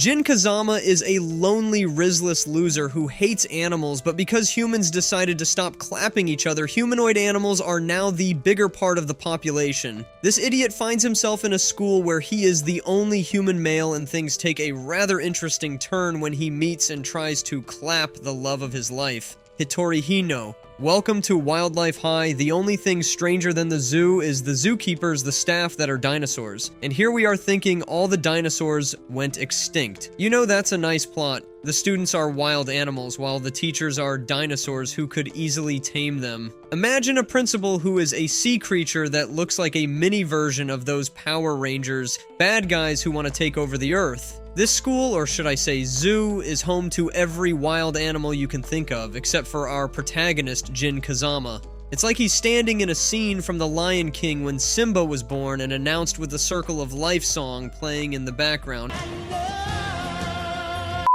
Jin Kazama is a lonely, rizless loser who hates animals, but because humans decided to stop clapping each other, humanoid animals are now the bigger part of the population. This idiot finds himself in a school where he is the only human male, and things take a rather interesting turn when he meets and tries to clap the love of his life, Hitori Hino. Welcome to Wildlife High. The only thing stranger than the zoo is the zookeepers, the staff that are dinosaurs. And here we are thinking all the dinosaurs went extinct. You know, that's a nice plot. The students are wild animals, while the teachers are dinosaurs who could easily tame them. Imagine a principal who is a sea creature that looks like a mini version of those Power Rangers, bad guys who want to take over the Earth. This school, or should I say zoo, is home to every wild animal you can think of, except for our protagonist, Jin Kazama. It's like he's standing in a scene from The Lion King when Simba was born and announced with the Circle of Life song playing in the background.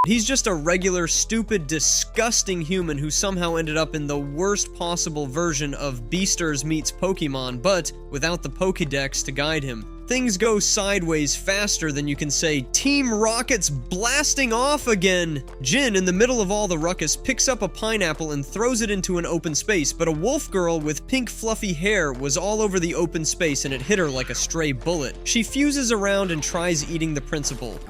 He's just a regular, stupid, disgusting human who somehow ended up in the worst possible version of Beastars meets Pokemon, but without the Pokédex to guide him. Things go sideways faster than you can say, Team Rocket's blasting off again! Jin, in the middle of all the ruckus, picks up a pineapple and throws it into an open space, but a wolf girl with pink fluffy hair was all over the open space and it hit her like a stray bullet. She fuses around and tries eating the principal.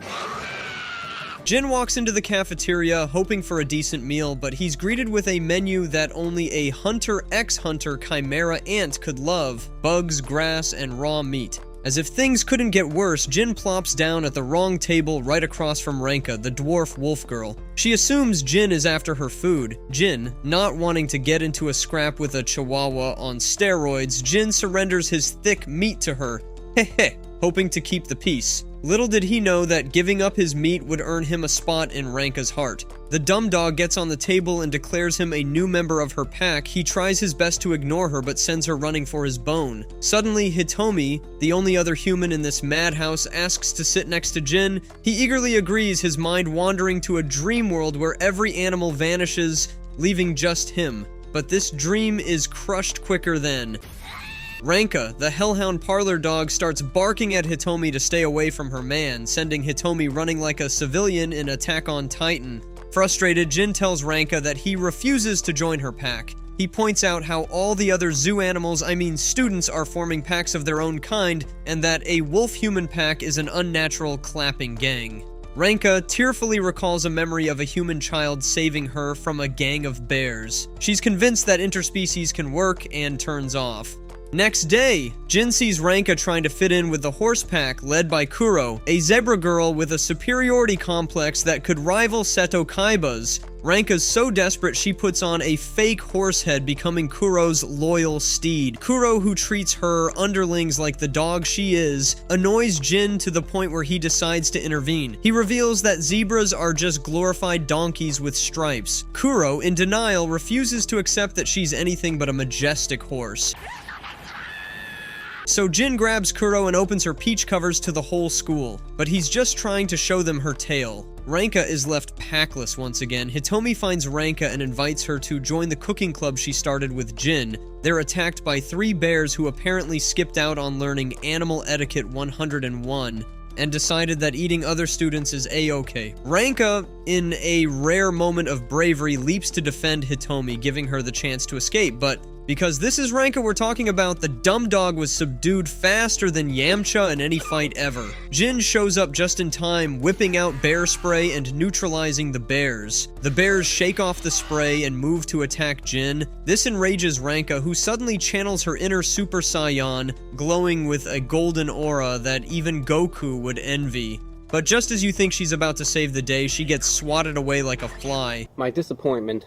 Jin walks into the cafeteria, hoping for a decent meal, but he's greeted with a menu that only a hunter ex-hunter chimera ant could love: bugs, grass, and raw meat. As if things couldn't get worse, Jin plops down at the wrong table right across from Ranka, the dwarf wolf girl. She assumes Jin is after her food. Jin, not wanting to get into a scrap with a chihuahua on steroids, Jin surrenders his thick meat to her, heh, hoping to keep the peace. Little did he know that giving up his meat would earn him a spot in Ranka's heart. The dumb dog gets on the table and declares him a new member of her pack. He tries his best to ignore her, but sends her running for his bone. Suddenly, Hitomi, the only other human in this madhouse, asks to sit next to Jin. He eagerly agrees, his mind wandering to a dream world where every animal vanishes, leaving just him. But this dream is crushed quicker than... Ranka, the hellhound parlor dog, starts barking at Hitomi to stay away from her man, sending Hitomi running like a civilian in Attack on Titan. Frustrated, Jin tells Ranka that he refuses to join her pack. He points out how all the other zoo animals, students, are forming packs of their own kind, and that a wolf-human pack is an unnatural clapping gang. Ranka tearfully recalls a memory of a human child saving her from a gang of bears. She's convinced that interspecies can work and turns off. Next day, Jin sees Ranka trying to fit in with the horse pack led by Kuro, a zebra girl with a superiority complex that could rival Seto Kaiba's. Ranka's so desperate she puts on a fake horse head, becoming Kuro's loyal steed. Kuro, who treats her underlings like the dog she is, annoys Jin to the point where he decides to intervene. He reveals that zebras are just glorified donkeys with stripes. Kuro, in denial, refuses to accept that she's anything but a majestic horse. So Jin grabs Kuro and opens her peach covers to the whole school, but he's just trying to show them her tail. Ranka is left packless once again. Hitomi finds Ranka and invites her to join the cooking club she started with Jin. They're attacked by 3 bears who apparently skipped out on learning Animal Etiquette 101 and decided that eating other students is a-okay. Ranka, in a rare moment of bravery, leaps to defend Hitomi, giving her the chance to escape, but because this is Ranka we're talking about, the dumb dog was subdued faster than Yamcha in any fight ever. Jin shows up just in time, whipping out bear spray and neutralizing the bears. The bears shake off the spray and move to attack Jin. This enrages Ranka, who suddenly channels her inner Super Saiyan, glowing with a golden aura that even Goku would envy. But just as you think she's about to save the day, she gets swatted away like a fly. My disappointment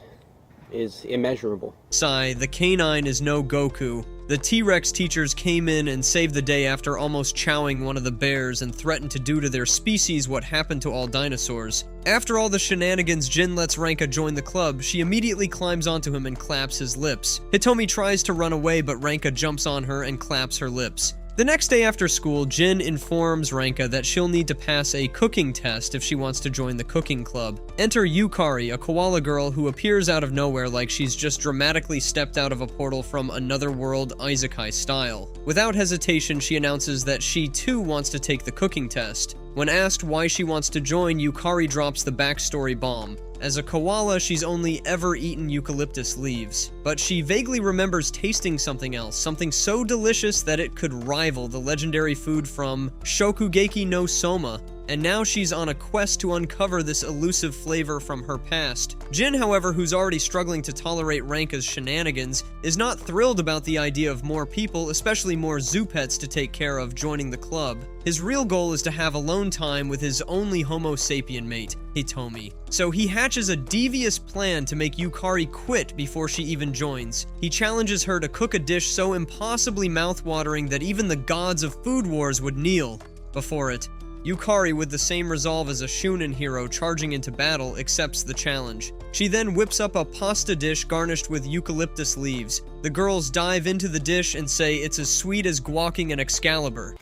is immeasurable. Sigh, the canine is no Goku. The T-Rex teachers came in and saved the day after almost chowing one of the bears and threatened to do to their species what happened to all dinosaurs. After all the shenanigans, Jin lets Ranka join the club. She immediately climbs onto him and claps his lips. Hitomi tries to run away, but Ranka jumps on her and claps her lips. The next day after school, Jin informs Ranka that she'll need to pass a cooking test if she wants to join the cooking club. Enter Yukari, a koala girl who appears out of nowhere like she's just dramatically stepped out of a portal from another world isekai style. Without hesitation, she announces that she too wants to take the cooking test. When asked why she wants to join, Yukari drops the backstory bomb. As a koala, she's only ever eaten eucalyptus leaves, but she vaguely remembers tasting something else, something so delicious that it could rival the legendary food from Shokugeki no Soma, and now she's on a quest to uncover this elusive flavor from her past. Jin, however, who's already struggling to tolerate Ranka's shenanigans, is not thrilled about the idea of more people, especially more zoo pets to take care of, joining the club. His real goal is to have alone time with his only Homo sapien mate, Hitomi. So he hatches a devious plan to make Yukari quit before she even joins. He challenges her to cook a dish so impossibly mouthwatering that even the gods of Food Wars would kneel before it. Yukari, with the same resolve as a Shunin hero charging into battle, accepts the challenge. She then whips up a pasta dish garnished with eucalyptus leaves. The girls dive into the dish and say it's as sweet as guacking an Excalibur.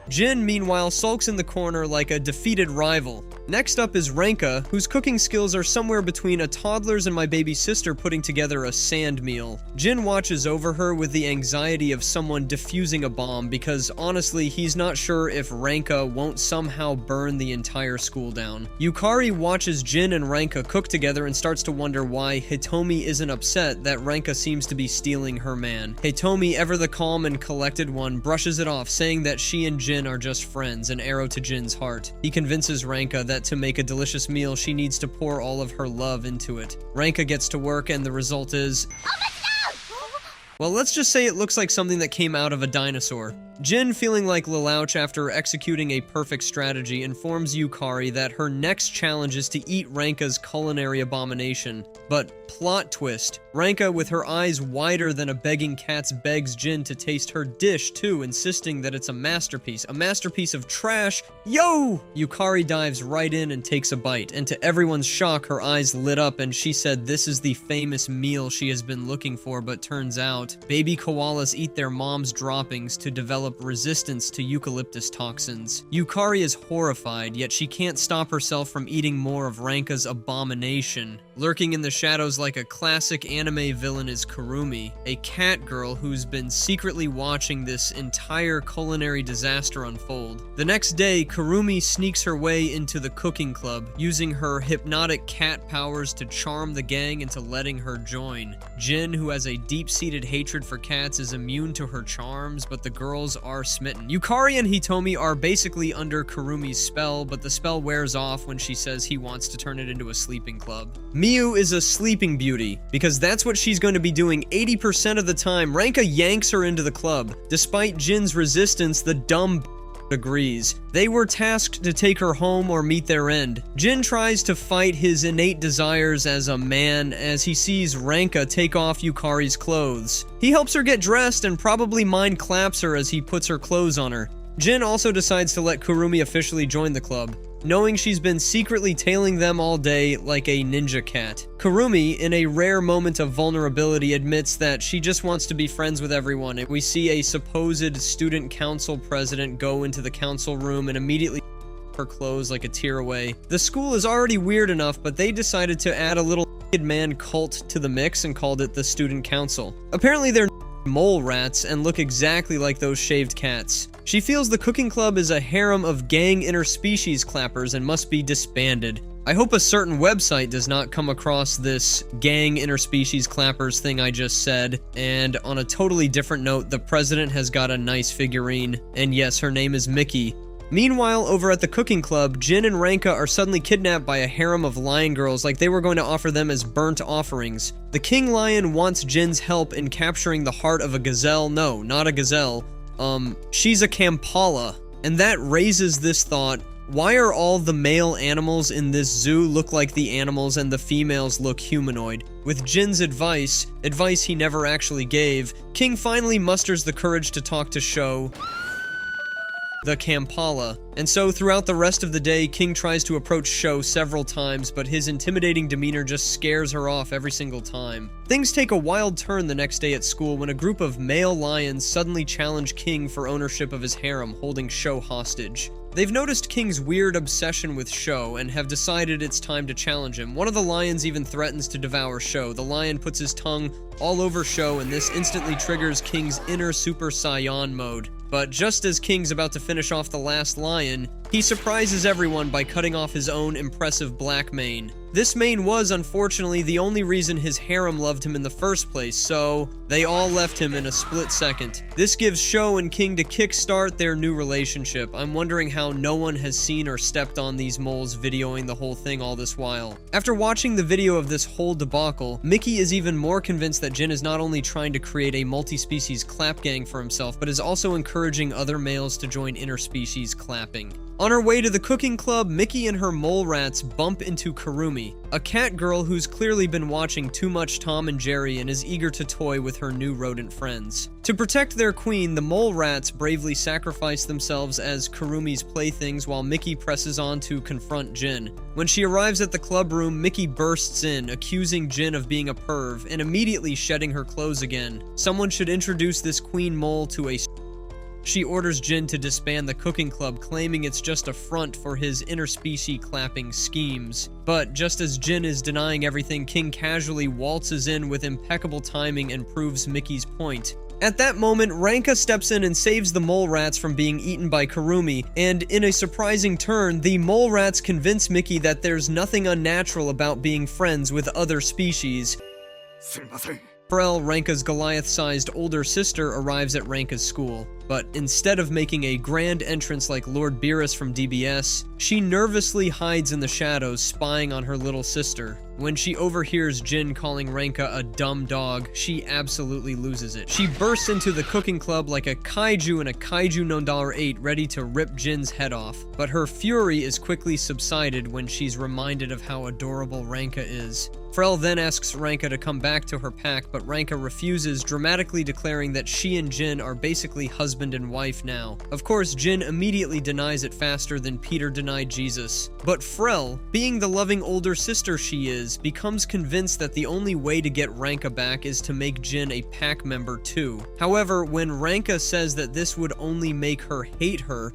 Jin, meanwhile, sulks in the corner like a defeated rival. Next up is Ranka, whose cooking skills are somewhere between a toddler's and my baby sister putting together a sand meal. Jin watches over her with the anxiety of someone defusing a bomb because honestly, he's not sure if Ranka won't somehow burn the entire school down. Yukari watches Jin and Ranka cook together and starts to wonder why Hitomi isn't upset that Ranka seems to be stealing her man. Hitomi, ever the calm and collected one, brushes it off, saying that she and Jin are just friends, an arrow to Jin's heart. He convinces Ranka that to make a delicious meal, she needs to pour all of her love into it. Ranka gets to work, and the result is... well, let's just say it looks like something that came out of a dinosaur. Jin, feeling like Lelouch after executing a perfect strategy, informs Yukari that her next challenge is to eat Ranka's culinary abomination. But plot twist, Ranka, with her eyes wider than a begging cat's, begs Jin to taste her dish too, insisting that it's a masterpiece of trash. Yo! Yukari dives right in and takes a bite, and to everyone's shock, her eyes lit up and she said this is the famous meal she has been looking for, but turns out, baby koalas eat their mom's droppings to develop resistance to eucalyptus toxins. Yukari is horrified, yet she can't stop herself from eating more of Ranka's abomination. Lurking in the shadows like a classic anime villain is Kurumi, a cat girl who's been secretly watching this entire culinary disaster unfold. The next day, Kurumi sneaks her way into the cooking club, using her hypnotic cat powers to charm the gang into letting her join. Jin, who has a deep-seated hatred for cats, is immune to her charms, but the girls are smitten. Yukari and Hitomi are basically under Kurumi's spell, but the spell wears off when she says he wants to turn it into a sleeping club. Miu is a sleeping beauty, because that's what she's going to be doing 80% of the time. Ranka yanks her into the club. Despite Jin's resistance, the dumb agrees. They were tasked to take her home or meet their end. Jin tries to fight his innate desires as a man as he sees Ranka take off Yukari's clothes. He helps her get dressed and probably mind claps her as he puts her clothes on her. Jin also decides to let Kurumi officially join the club, knowing she's been secretly tailing them all day like a ninja cat. Kurumi, in a rare moment of vulnerability, admits that she just wants to be friends with everyone. We see a supposed student council president go into the council room and immediately her clothes like a tear away. The school is already weird enough, but they decided to add a little man cult to the mix and called it the student council. Apparently they're mole rats and look exactly like those shaved cats. She feels the cooking club is a harem of gang interspecies clappers and must be disbanded. I hope a certain website does not come across this gang interspecies clappers thing I just said. And on a totally different note, the president has got a nice figurine, and yes, her name is Mickey. Meanwhile, over at the cooking club, Jin and Ranka are suddenly kidnapped by a harem of lion girls like they were going to offer them as burnt offerings. The king lion wants Jin's help in capturing the heart of a gazelle. No, not a gazelle. She's a Kampala. And that raises this thought, why are all the male animals in this zoo look like the animals and the females look humanoid? With Jin's advice he never actually gave, King finally musters the courage to talk to Sho. the Kampala. And so throughout the rest of the day, King tries to approach Sho several times, but his intimidating demeanor just scares her off every single time. Things take a wild turn the next day at school when a group of male lions suddenly challenge King for ownership of his harem, holding Sho hostage. They've noticed King's weird obsession with Sho and have decided it's time to challenge him. One of the lions even threatens to devour Sho. The lion puts his tongue all over Sho, and this instantly triggers King's inner Super Saiyan mode. But just as King's about to finish off the last lion, he surprises everyone by cutting off his own impressive black mane. This mane was, unfortunately, the only reason his harem loved him in the first place, so they all left him in a split second. This gives Sho and King to kickstart their new relationship. I'm wondering how no one has seen or stepped on these moles videoing the whole thing all this while. After watching the video of this whole debacle, Mickey is even more convinced that Jin is not only trying to create a multi-species clap gang for himself, but is also encouraging other males to join interspecies clapping. On her way to the cooking club, Mickey and her mole rats bump into Kurumi, a cat girl who's clearly been watching too much Tom and Jerry and is eager to toy with her new rodent friends. To protect their queen, the mole rats bravely sacrifice themselves as Kurumi's playthings while Mickey presses on to confront Jin. When she arrives at the club room, Mickey bursts in, accusing Jin of being a perv and immediately shedding her clothes again. Someone should introduce this queen mole to a... She orders Jin to disband the cooking club, claiming it's just a front for his interspecies clapping schemes. But just as Jin is denying everything, King casually waltzes in with impeccable timing and proves Mickey's point. At that moment, Ranka steps in and saves the mole rats from being eaten by Kurumi, and in a surprising turn, the mole rats convince Mickey that there's nothing unnatural about being friends with other species. Pharrell, Ranka's Goliath-sized older sister, arrives at Ranka's school, but instead of making a grand entrance like Lord Beerus from DBS, she nervously hides in the shadows, spying on her little sister. When she overhears Jin calling Ranka a dumb dog, she absolutely loses it. She bursts into the cooking club like a kaiju in a Kaiju No. 8, ready to rip Jin's head off. But her fury is quickly subsided when she's reminded of how adorable Ranka is. Pharrell then asks Ranka to come back to her pack, but Ranka refuses, dramatically declaring that she and Jin are basically husband and wife now. Of course, Jin immediately denies it faster than Peter denied Jesus. But Pharrell, being the loving older sister she is, becomes convinced that the only way to get Ranka back is to make Jin a pack member too. However, when Ranka says that this would only make her hate her,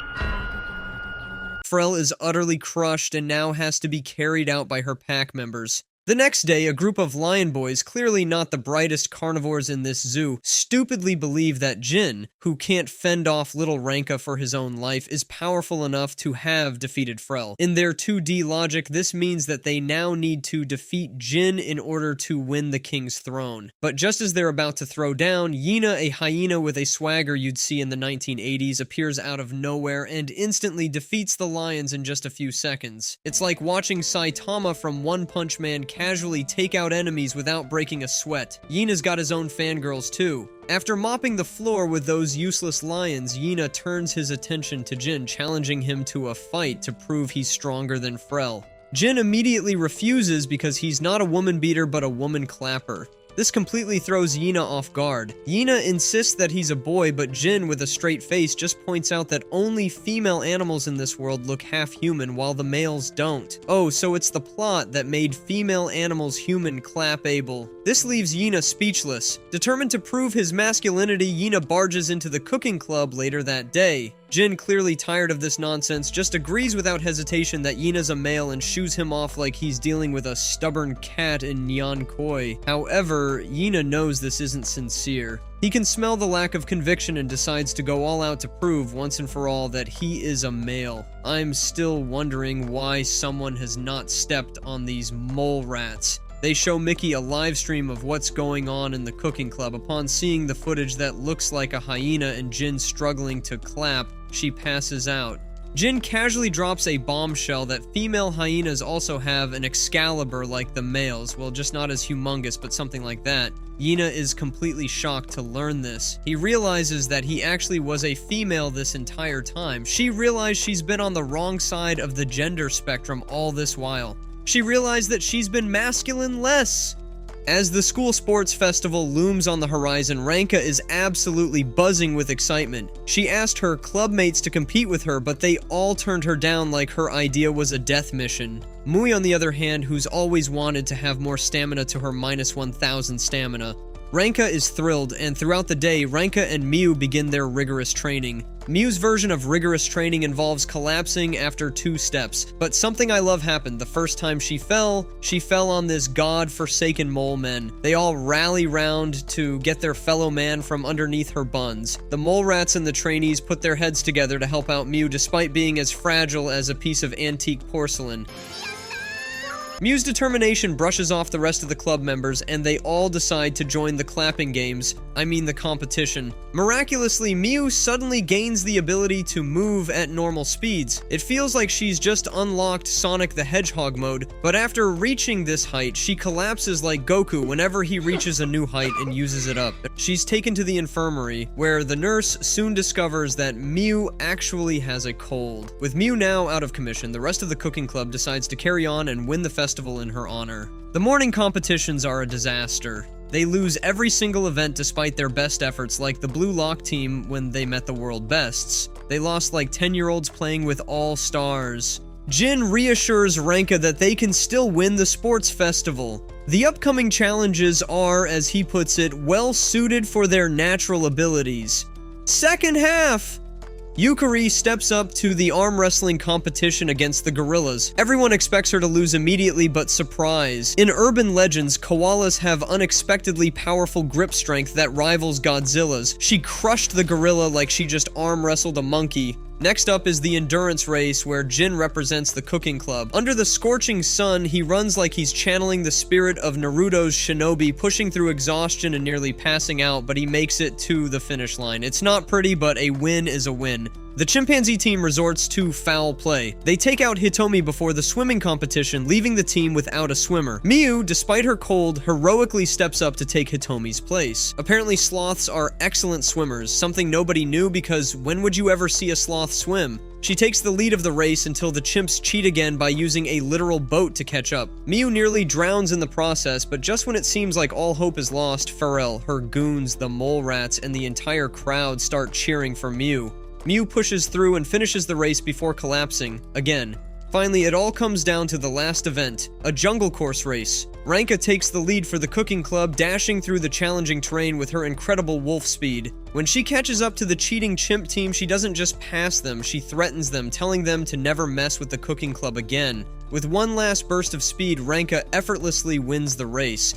Pharrell is utterly crushed and now has to be carried out by her pack members. The next day, a group of lion boys, clearly not the brightest carnivores in this zoo, stupidly believe that Jin, who can't fend off little Ranka for his own life, is powerful enough to have defeated Pharrell. In their 2D logic, this means that they now need to defeat Jin in order to win the king's throne. But just as they're about to throw down, Yina, a hyena with a swagger you'd see in the 1980s, appears out of nowhere and instantly defeats the lions in just a few seconds. It's like watching Saitama from One Punch Man casually take out enemies without breaking a sweat. Yina's got his own fangirls too. After mopping the floor with those useless lions, Yina turns his attention to Jin, challenging him to a fight to prove he's stronger than Pharrell. Jin immediately refuses because he's not a woman beater but a woman clapper. This completely throws Yina off guard. Yina insists that he's a boy, but Jin, with a straight face, just points out that only female animals in this world look half human, while the males don't. Oh, so it's the plot that made female animals human clap-able. This leaves Yina speechless. Determined to prove his masculinity, Yina barges into the cooking club later that day. Jin, clearly tired of this nonsense, just agrees without hesitation that Yina's a male and shoos him off like he's dealing with a stubborn cat in Nyan Koi. However, Yina knows this isn't sincere. He can smell the lack of conviction and decides to go all out to prove once and for all that he is a male. I'm still wondering why someone has not stepped on these mole rats. They show Mickey a live stream of what's going on in the cooking club. Upon seeing the footage that looks like a hyena and Jin struggling to clap, she passes out. Jin casually drops a bombshell that female hyenas also have an Excalibur like the males. Well, just not as humongous, but something like that. Yina is completely shocked to learn this. He realizes that he actually was a female this entire time. She realized she's been on the wrong side of the gender spectrum all this while. She realized that she's been masculine-less. As the school sports festival looms on the horizon, Ranka is absolutely buzzing with excitement. She asked her clubmates to compete with her, but they all turned her down like her idea was a death mission. Mui, on the other hand, who's always wanted to have more stamina to her minus 1000 stamina. Ranka is thrilled, and throughout the day, Ranka and Miu begin their rigorous training. Miu's version of rigorous training involves collapsing after 2 steps, but something I love happened. The first time she fell on this god-forsaken mole men. They all rally round to get their fellow man from underneath her buns. The mole rats and the trainees put their heads together to help out Miu despite being as fragile as a piece of antique porcelain. Miu's determination brushes off the rest of the club members, and they all decide to join the clapping games. I mean the competition. Miraculously, Miu suddenly gains the ability to move at normal speeds. It feels like she's just unlocked Sonic the Hedgehog mode, but after reaching this height, she collapses like Goku whenever he reaches a new height and uses it up. She's taken to the infirmary, where the nurse soon discovers that Miu actually has a cold. With Miu now out of commission, the rest of the cooking club decides to carry on and win the festival in her honor. The morning competitions are a disaster. They lose every single event despite their best efforts, like the Blue Lock team when they met the world bests. They lost like 10-year-olds playing with all stars. Jin reassures Ranka that they can still win the sports festival. The upcoming challenges are, as he puts it, well suited for their natural abilities. Second half! Yukari steps up to the arm wrestling competition against the gorillas. Everyone expects her to lose immediately, but surprise. In urban legends, koalas have unexpectedly powerful grip strength that rivals Godzilla's. She crushed the gorilla like she just arm wrestled a monkey. Next up is the endurance race, where Jin represents the cooking club. Under the scorching sun, he runs like he's channeling the spirit of Naruto's shinobi, pushing through exhaustion and nearly passing out, but he makes it to the finish line. It's not pretty, but a win is a win. The chimpanzee team resorts to foul play. They take out Hitomi before the swimming competition, leaving the team without a swimmer. Miu, despite her cold, heroically steps up to take Hitomi's place. Apparently, sloths are excellent swimmers, something nobody knew because when would you ever see a sloth swim? She takes the lead of the race until the chimps cheat again by using a literal boat to catch up. Miu nearly drowns in the process, but just when it seems like all hope is lost, Pharrell, her goons, the mole rats, and the entire crowd start cheering for Miu. Miu pushes through and finishes the race before collapsing, again. Finally, it all comes down to the last event, a jungle course race. Ranka takes the lead for the cooking club, dashing through the challenging terrain with her incredible wolf speed. When she catches up to the cheating chimp team, she doesn't just pass them, she threatens them, telling them to never mess with the cooking club again. With one last burst of speed, Ranka effortlessly wins the race.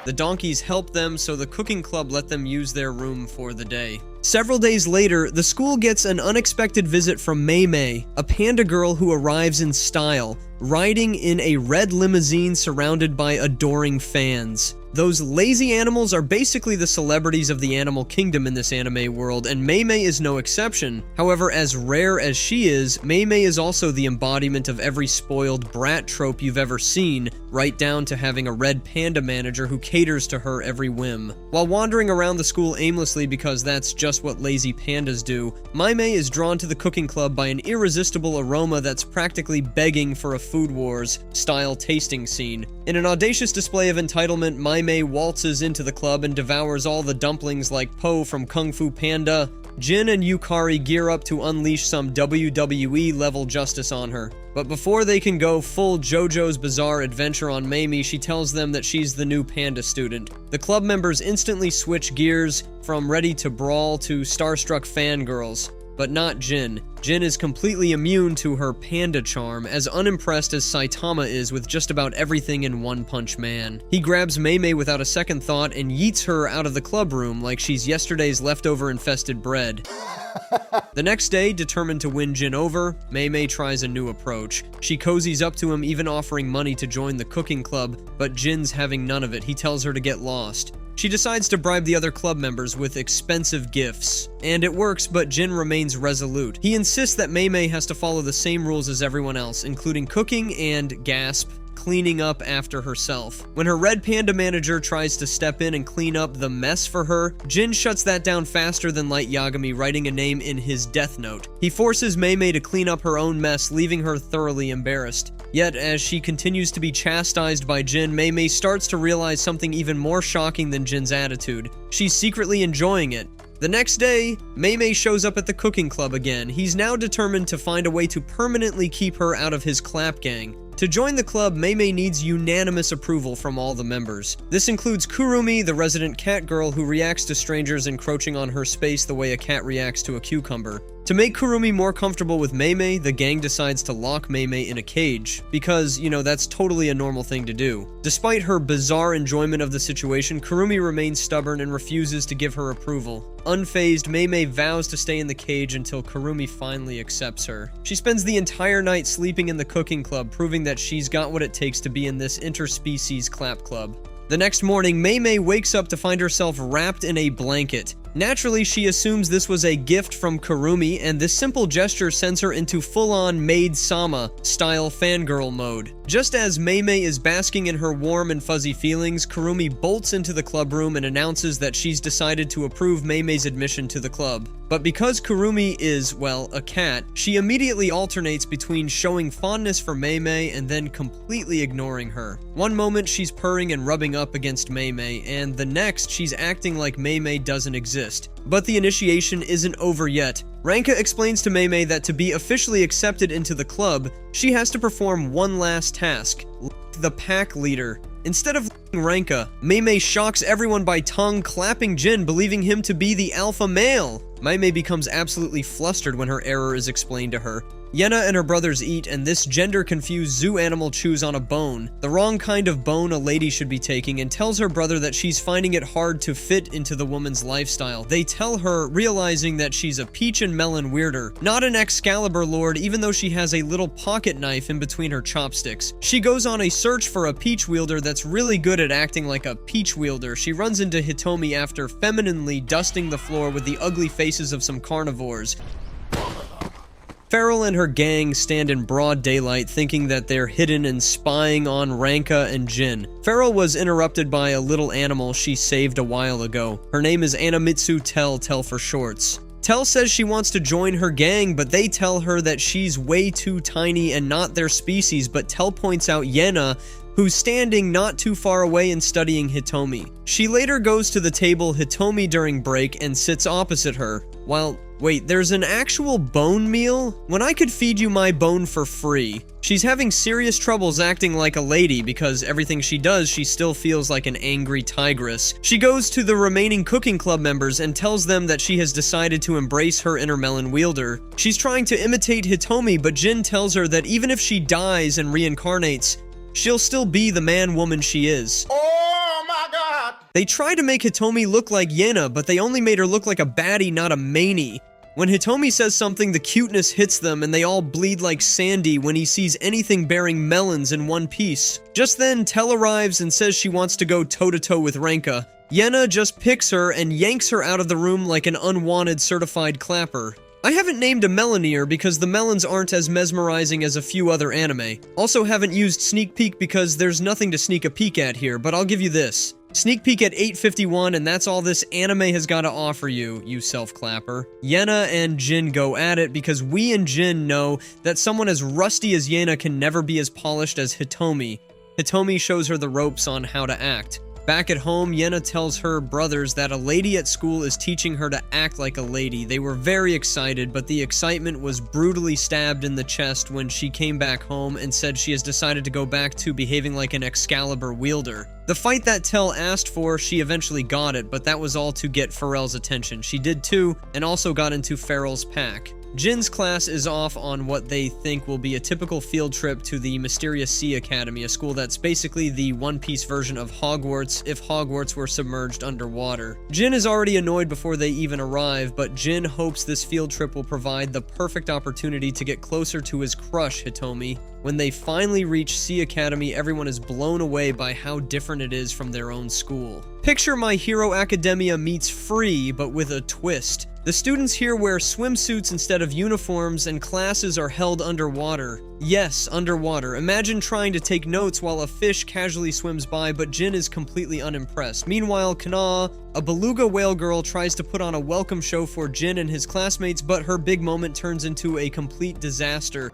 The donkeys help them, so the cooking club let them use their room for the day. Several days later, the school gets an unexpected visit from Mei Mei, a panda girl who arrives in style, riding in a red limousine surrounded by adoring fans. Those lazy animals are basically the celebrities of the animal kingdom in this anime world, and Mei Mei is no exception. However, as rare as she is, Mei Mei is also the embodiment of every spoiled brat trope you've ever seen, right down to having a red panda manager who caters to her every whim. While wandering around the school aimlessly because that's just what lazy pandas do, Mei Mei is drawn to the cooking club by an irresistible aroma that's practically begging for a Food Wars-style tasting scene. In an audacious display of entitlement, Mei Mei waltzes into the club and devours all the dumplings like Po from Kung Fu Panda. Jin and Yukari gear up to unleash some WWE-level justice on her. But before they can go full JoJo's Bizarre Adventure on Mei Mei, she tells them that she's the new panda student. The club members instantly switch gears from ready to brawl to starstruck fangirls. But not Jin. Jin is completely immune to her panda charm, as unimpressed as Saitama is with just about everything in One Punch Man. He grabs Mei Mei without a second thought and yeets her out of the club room like she's yesterday's leftover-infested bread. The next day, determined to win Jin over, Mei Mei tries a new approach. She cozies up to him, even offering money to join the cooking club, but Jin's having none of it. He tells her to get lost. She decides to bribe the other club members with expensive gifts. And it works, but Jin remains resolute. He insists that Mei Mei has to follow the same rules as everyone else, including cooking and, gasp, cleaning up after herself. When her red panda manager tries to step in and clean up the mess for her, Jin shuts that down faster than Light Yagami, writing a name in his death note. He forces Mei Mei to clean up her own mess, leaving her thoroughly embarrassed. Yet, as she continues to be chastised by Jin, Mei Mei starts to realize something even more shocking than Jin's attitude. She's secretly enjoying it. The next day, Mei Mei shows up at the cooking club again. He's now determined to find a way to permanently keep her out of his clap gang. To join the club, Mei Mei needs unanimous approval from all the members. This includes Kurumi, the resident cat girl who reacts to strangers encroaching on her space the way a cat reacts to a cucumber. To make Kurumi more comfortable with Mei Mei, the gang decides to lock Mei Mei in a cage, because, that's totally a normal thing to do. Despite her bizarre enjoyment of the situation, Kurumi remains stubborn and refuses to give her approval. Unfazed, Mei Mei vows to stay in the cage until Kurumi finally accepts her. She spends the entire night sleeping in the cooking club, proving that she's got what it takes to be in this interspecies clap club. The next morning, Mei Mei wakes up to find herself wrapped in a blanket. Naturally, she assumes this was a gift from Kurumi, and this simple gesture sends her into full-on maid-sama style fangirl mode. Just as Mei Mei is basking in her warm and fuzzy feelings, Kurumi bolts into the club room and announces that she's decided to approve Mei Mei's admission to the club. But because Kurumi is, well, a cat, she immediately alternates between showing fondness for Mei Mei and then completely ignoring her. One moment she's purring and rubbing up against Mei Mei, and the next she's acting like Mei Mei doesn't exist. But the initiation isn't over yet. Ranka explains to Mei Mei that to be officially accepted into the club, she has to perform one last task: the pack leader. Instead of Ranka, Mei Mei shocks everyone by tongue clapping Jin, believing him to be the alpha male. Mei Mei becomes absolutely flustered when her error is explained to her. Yenna and her brothers eat, and this gender-confused zoo animal chews on a bone, the wrong kind of bone a lady should be taking, and tells her brother that she's finding it hard to fit into the woman's lifestyle. They tell her, realizing that she's a peach and melon weirder, not an Excalibur lord, even though she has a little pocket knife in between her chopsticks. She goes on a search for a peach wielder that's really good at acting like a peach wielder. She runs into Hitomi after femininely dusting the floor with the ugly faces of some carnivores. Farrell and her gang stand in broad daylight thinking that they're hidden and spying on Ranka and Jin. Farrell was interrupted by a little animal she saved a while ago. Her name is Anamitsu Tell for shorts. Tell says she wants to join her gang, but they tell her that she's way too tiny and not their species, but Tell points out Yenna, who's standing not too far away and studying Hitomi. She later goes to the table Hitomi during break and sits opposite her. Wait, there's an actual bone meal? When I could feed you my bone for free. She's having serious troubles acting like a lady because everything she does, she still feels like an angry tigress. She goes to the remaining cooking club members and tells them that she has decided to embrace her inner melon wielder. She's trying to imitate Hitomi, but Jin tells her that even if she dies and reincarnates, she'll still be the man-woman she is. Oh my god! They try to make Hitomi look like Yenna, but they only made her look like a baddie, not a manie. When Hitomi says something, the cuteness hits them and they all bleed like Sandy when he sees anything bearing melons in one piece. Just then, Tell arrives and says she wants to go toe-to-toe with Ranka. Yenna just picks her and yanks her out of the room like an unwanted certified clapper. I haven't named a Meloneer because the melons aren't as mesmerizing as a few other anime. Also haven't used sneak peek because there's nothing to sneak a peek at here, but I'll give you this. Sneak peek at 8:51, and that's all this anime has got to offer you, you self-clapper. Yenna and Jin go at it because we and Jin know that someone as rusty as Yenna can never be as polished as Hitomi. Hitomi shows her the ropes on how to act. Back at home, Yenna tells her brothers that a lady at school is teaching her to act like a lady. They were very excited, but the excitement was brutally stabbed in the chest when she came back home and said she has decided to go back to behaving like an Excalibur wielder. The fight that Tell asked for, she eventually got it, but that was all to get Farrell's attention. She did too, and also got into Farrell's pack. Jin's class is off on what they think will be a typical field trip to the Mysterious Sea Academy, a school that's basically the One Piece version of Hogwarts if Hogwarts were submerged underwater. Jin is already annoyed before they even arrive, but Jin hopes this field trip will provide the perfect opportunity to get closer to his crush, Hitomi. When they finally reach Sea Academy, everyone is blown away by how different it is from their own school. Picture My Hero Academia meets Free, but with a twist. The students here wear swimsuits instead of uniforms, and classes are held underwater. Yes, underwater. Imagine trying to take notes while a fish casually swims by, but Jin is completely unimpressed. Meanwhile, Kana, a beluga whale girl, tries to put on a welcome show for Jin and his classmates, but her big moment turns into a complete disaster.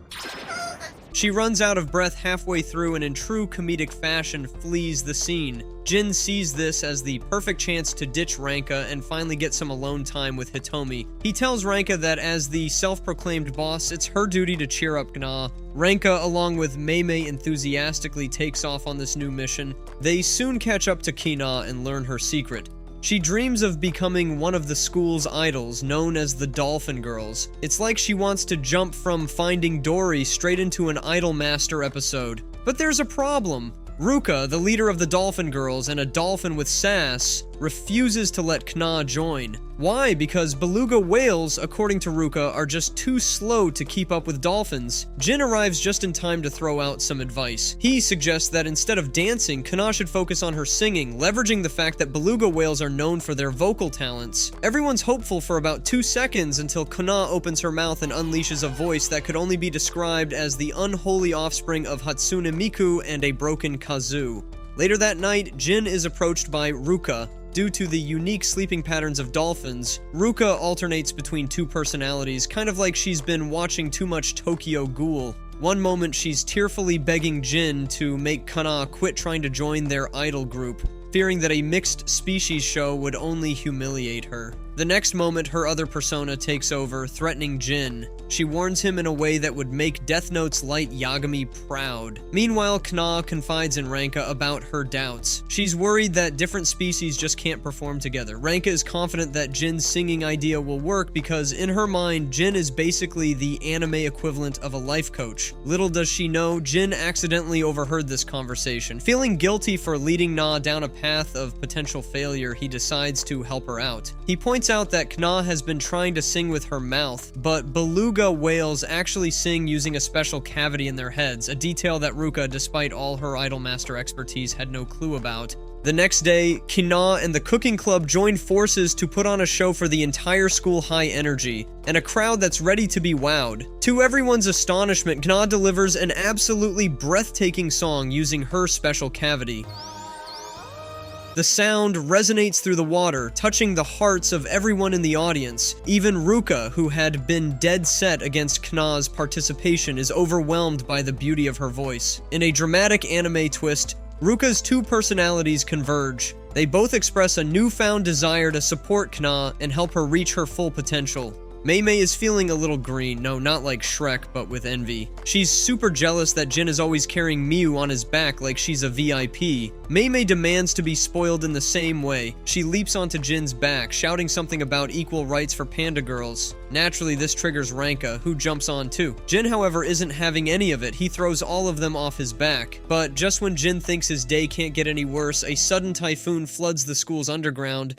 She runs out of breath halfway through and in true comedic fashion flees the scene. Jin sees this as the perfect chance to ditch Ranka and finally get some alone time with Hitomi. He tells Ranka that as the self-proclaimed boss, it's her duty to cheer up Gna. Ranka, along with Mei, enthusiastically takes off on this new mission. They soon catch up to Kina and learn her secret. She dreams of becoming one of the school's idols, known as the Dolphin Girls. It's like she wants to jump from Finding Dory straight into an Idol Master episode. But there's a problem. Ruka, the leader of the Dolphin Girls and a dolphin with sass, refuses to let Kna join. Why? Because beluga whales, according to Ruka, are just too slow to keep up with dolphins. Jin arrives just in time to throw out some advice. He suggests that instead of dancing, Kna should focus on her singing, leveraging the fact that beluga whales are known for their vocal talents. Everyone's hopeful for about 2 seconds until Kna opens her mouth and unleashes a voice that could only be described as the unholy offspring of Hatsune Miku and a broken kazoo. Later that night, Jin is approached by Ruka. Due to the unique sleeping patterns of dolphins, Ruka alternates between two personalities, kind of like she's been watching too much Tokyo Ghoul. One moment she's tearfully begging Jin to make Kana quit trying to join their idol group, fearing that a mixed species show would only humiliate her. The next moment, her other persona takes over, threatening Jin. She warns him in a way that would make Death Note's light Yagami proud. Meanwhile, Kna confides in Ranka about her doubts. She's worried that different species just can't perform together. Ranka is confident that Jin's singing idea will work because, in her mind, Jin is basically the anime equivalent of a life coach. Little does she know, Jin accidentally overheard this conversation. Feeling guilty for leading Na down a path of potential failure, he decides to help her out. He points out that Kna has been trying to sing with her mouth, but beluga whales actually sing using a special cavity in their heads, a detail that Ruka, despite all her Idolmaster expertise, had no clue about. The next day, Kina and the cooking club join forces to put on a show for the entire school high energy, and a crowd that's ready to be wowed. To everyone's astonishment, Kna delivers an absolutely breathtaking song using her special cavity. The sound resonates through the water, touching the hearts of everyone in the audience. Even Ruka, who had been dead set against Kna's participation, is overwhelmed by the beauty of her voice. In a dramatic anime twist, Ruka's two personalities converge. They both express a newfound desire to support Kna and help her reach her full potential. Mei is feeling a little green, no, not like Shrek, but with envy. She's super jealous that Jin is always carrying Miu on his back like she's a VIP. Mei demands to be spoiled in the same way. She leaps onto Jin's back, shouting something about equal rights for panda girls. Naturally, this triggers Ranka, who jumps on too. Jin, however, isn't having any of it. He throws all of them off his back. But just when Jin thinks his day can't get any worse, a sudden typhoon floods the school's underground,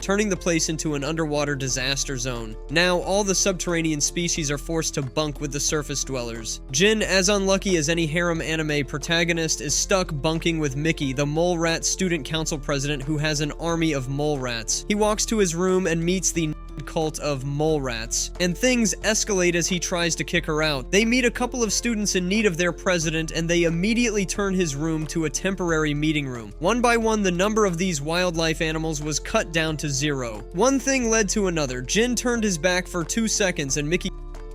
turning the place into an underwater disaster zone. Now, all the subterranean species are forced to bunk with the surface dwellers. Jin, as unlucky as any harem anime protagonist, is stuck bunking with Mickey, the mole rat student council president who has an army of mole rats. He walks to his room and meets the cult of mole rats, and things escalate as he tries to kick her out. They meet a couple of students in need of their president, and they immediately turn his room to a temporary meeting room. One by one, the number of these wildlife animals was cut down to 0. One thing led to another. Jin turned his back for 2 seconds, and Mickey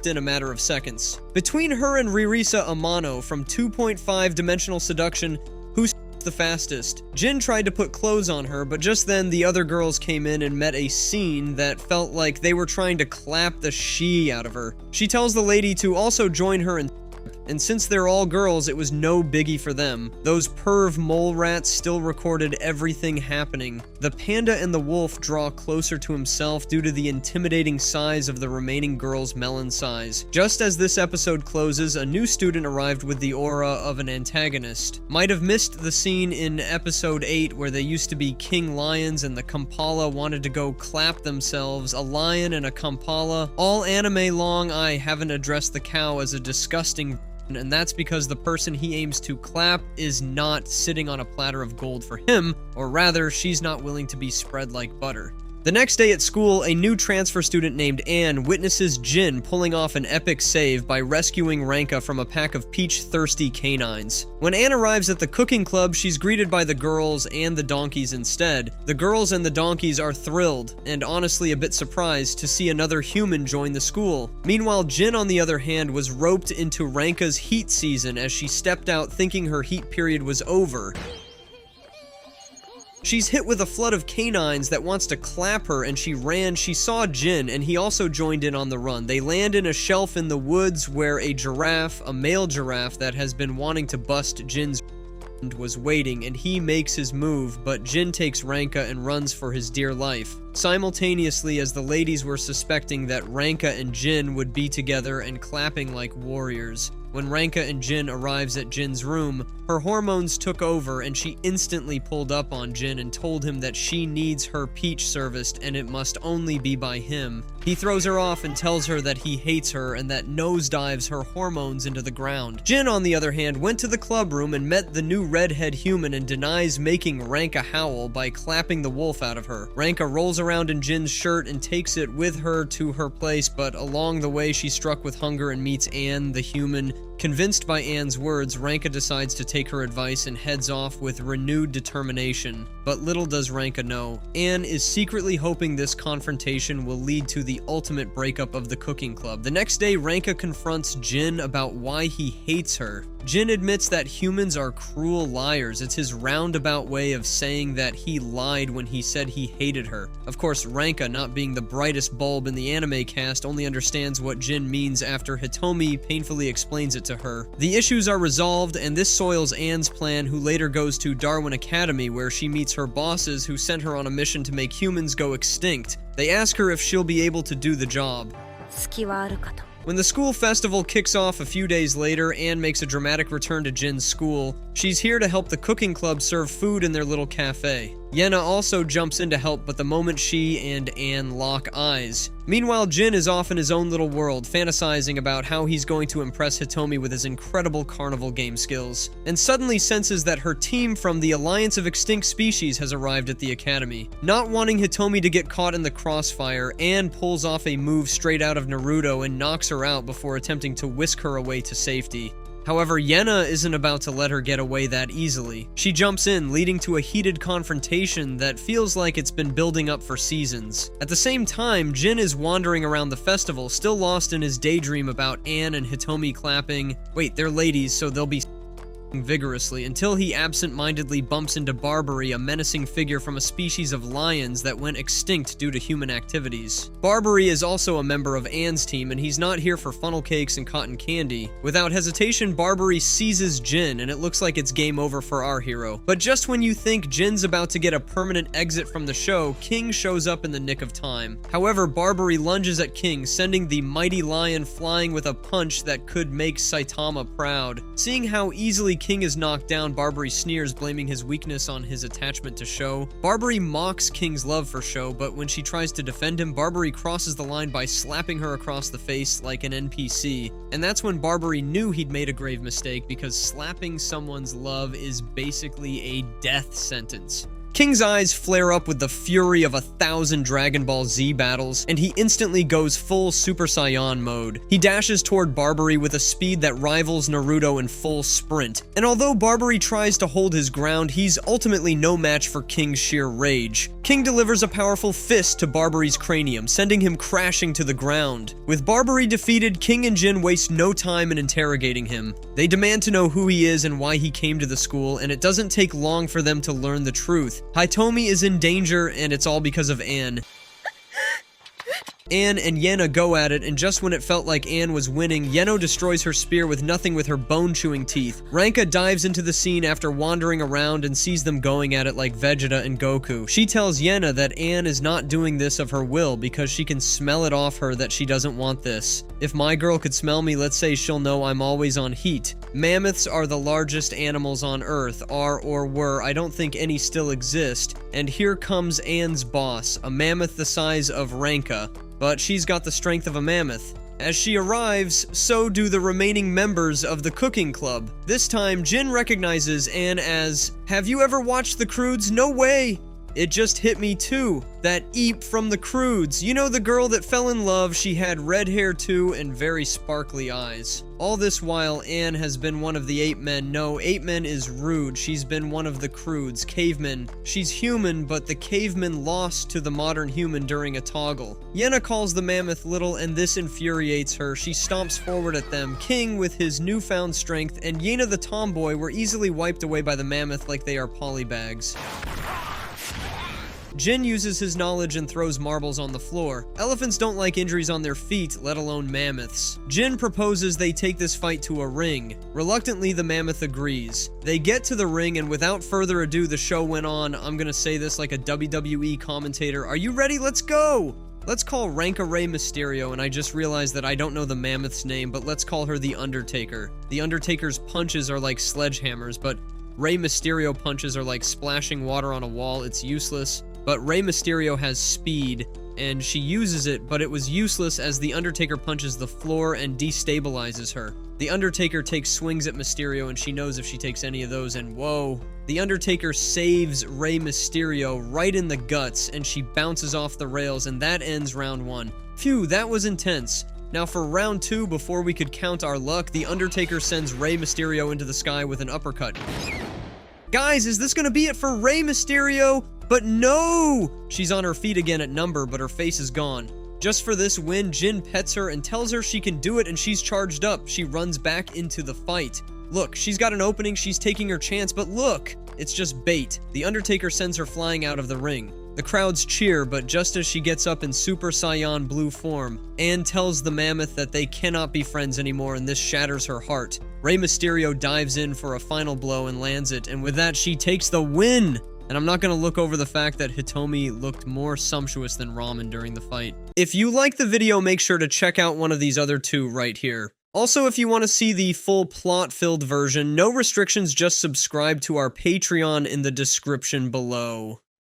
in a matter of seconds. Between her and Ririsa Amano from 2.5 Dimensional Seduction, who's the fastest? Jin tried to put clothes on her, but just then the other girls came in and met a scene that felt like they were trying to clap the she out of her. She tells the lady to also join her and since they're all girls, it was no biggie for them. Those perv mole rats still recorded everything happening. The panda and the wolf draw closer to himself due to the intimidating size of the remaining girls' melon size. Just as this episode closes, a new student arrived with the aura of an antagonist. Might have missed the scene in episode 8 where they used to be king lions and the Kampala wanted to go clap themselves. A lion and a Kampala. All anime long, I haven't addressed the cow as a disgusting, and that's because the person he aims to clap is not sitting on a platter of gold for him, or rather, she's not willing to be spread like butter. The next day at school, a new transfer student named Anne witnesses Jin pulling off an epic save by rescuing Ranka from a pack of peach-thirsty canines. When Anne arrives at the cooking club, she's greeted by the girls and the donkeys instead. The girls and the donkeys are thrilled, and honestly a bit surprised, to see another human join the school. Meanwhile, Jin, on the other hand, was roped into Ranka's heat season as she stepped out thinking her heat period was over. She's hit with a flood of canines that wants to clap her, and she saw Jin, and he also joined in on the run. They land in a shelf in the woods where a giraffe, a male giraffe that has been wanting to bust Jin's was waiting, and he makes his move, but Jin takes Ranka and runs for his dear life. Simultaneously, as the ladies were suspecting that Ranka and Jin would be together and clapping like warriors. When Ranka and Jin arrives at Jin's room, her hormones took over and she instantly pulled up on Jin and told him that she needs her peach serviced and it must only be by him. He throws her off and tells her that he hates her and that nosedives her hormones into the ground. Jin, on the other hand, went to the club room and met the new redhead human and denies making Ranka howl by clapping the wolf out of her. Ranka rolls around in Jin's shirt and takes it with her to her place, but along the way she's struck with hunger and meets Anne, the human. Convinced by Anne's words, Ranka decides to take her advice and heads off with renewed determination. But little does Ranka know, Anne is secretly hoping this confrontation will lead to the ultimate breakup of the cooking club. The next day, Ranka confronts Jin about why he hates her. Jin admits that humans are cruel liars. It's his roundabout way of saying that he lied when he said he hated her. Of course, Ranka, not being the brightest bulb in the anime cast, only understands what Jin means after Hitomi painfully explains it to her. The issues are resolved, and this soils Anne's plan, who later goes to Darwin Academy, where she meets her bosses who sent her on a mission to make humans go extinct. They ask her if she'll be able to do the job. When the school festival kicks off a few days later, Anne makes a dramatic return to Jin's school. She's here to help the cooking club serve food in their little cafe. Yena also jumps in to help, but the moment she and Anne lock eyes. Meanwhile, Jin is off in his own little world, fantasizing about how he's going to impress Hitomi with his incredible carnival game skills, and suddenly senses that her team from the Alliance of Extinct Species has arrived at the academy. Not wanting Hitomi to get caught in the crossfire, Anne pulls off a move straight out of Naruto and knocks her out before attempting to whisk her away to safety. However, Yena isn't about to let her get away that easily. She jumps in, leading to a heated confrontation that feels like it's been building up for seasons. At the same time, Jin is wandering around the festival, still lost in his daydream about Anne and Hitomi clapping. Wait, they're ladies, so they'll be vigorously, until he absent-mindedly bumps into Barbary, a menacing figure from a species of lions that went extinct due to human activities. Barbary is also a member of Anne's team, and he's not here for funnel cakes and cotton candy. Without hesitation, Barbary seizes Jin, and it looks like it's game over for our hero. But just when you think Jin's about to get a permanent exit from the show, King shows up in the nick of time. However, Barbary lunges at King, sending the mighty lion flying with a punch that could make Saitama proud. Seeing how easily King is knocked down, Barbary sneers, blaming his weakness on his attachment to Sho. Barbary mocks King's love for Sho, but when she tries to defend him, Barbary crosses the line by slapping her across the face like an NPC. And that's when Barbary knew he'd made a grave mistake, because slapping someone's love is basically a death sentence. King's eyes flare up with the fury of 1,000 Dragon Ball Z battles, and he instantly goes full Super Saiyan mode. He dashes toward Barbary with a speed that rivals Naruto in full sprint. And although Barbary tries to hold his ground, he's ultimately no match for King's sheer rage. King delivers a powerful fist to Barbary's cranium, sending him crashing to the ground. With Barbary defeated, King and Jin waste no time in interrogating him. They demand to know who he is and why he came to the school, and it doesn't take long for them to learn the truth. Hitomi is in danger, and it's all because of Anne. Anne and Yena go at it, and just when it felt like Anne was winning, Yeno destroys her spear with nothing with her bone-chewing teeth. Ranka dives into the scene after wandering around and sees them going at it like Vegeta and Goku. She tells Yena that Anne is not doing this of her will because she can smell it off her that she doesn't want this. If my girl could smell me, let's say she'll know I'm always on heat. Mammoths are the largest animals on Earth, are or were, I don't think any still exist, and here comes Anne's boss, a mammoth the size of Ranka. But she's got the strength of a mammoth. As she arrives, so do the remaining members of the cooking club. This time, Jin recognizes Anne as, "Have you ever watched The Croods? No way!" It just hit me too. That Eep from the Croods. You know, the girl that fell in love, she had red hair too and very sparkly eyes. All this while, Anne has been one of the ape men. No, ape men is rude. She's been one of the Croods, cavemen. She's human, but the caveman lost to the modern human during a toggle. Yenna calls the mammoth little, and this infuriates her. She stomps forward at them. King, with his newfound strength, and Yena the tomboy were easily wiped away by the mammoth like they are polybags. Jin uses his knowledge and throws marbles on the floor. Elephants don't like injuries on their feet, let alone mammoths. Jin proposes they take this fight to a ring. Reluctantly, the mammoth agrees. They get to the ring, and without further ado, the show went on. I'm gonna say this like a WWE commentator. Are you ready? Let's go! Let's call Ranka Rey Mysterio, and I just realized that I don't know the mammoth's name, but let's call her the Undertaker. The Undertaker's punches are like sledgehammers, but Rey Mysterio punches are like splashing water on a wall. It's useless. But Rey Mysterio has speed, and she uses it, but it was useless as the Undertaker punches the floor and destabilizes her. The Undertaker takes swings at Mysterio, and she knows if she takes any of those, and whoa. The Undertaker saves Rey Mysterio right in the guts, and she bounces off the rails, and that ends round 1. Phew, that was intense. Now for round 2, before we could count our luck, the Undertaker sends Rey Mysterio into the sky with an uppercut. Guys, is this gonna be it for Rey Mysterio? But no! She's on her feet again at number, but her face is gone. Just for this win, Jin pets her and tells her she can do it, and she's charged up. She runs back into the fight. Look, she's got an opening, she's taking her chance, but look! It's just bait. The Undertaker sends her flying out of the ring. The crowds cheer, but just as she gets up in Super Saiyan Blue form, Anne tells the mammoth that they cannot be friends anymore, and this shatters her heart. Rey Mysterio dives in for a final blow and lands it, and with that, she takes the win! And I'm not gonna look over the fact that Hitomi looked more sumptuous than ramen during the fight. If you like the video, make sure to check out one of these other two right here. Also, if you want to see the full plot-filled version, no restrictions, just subscribe to our Patreon in the description below.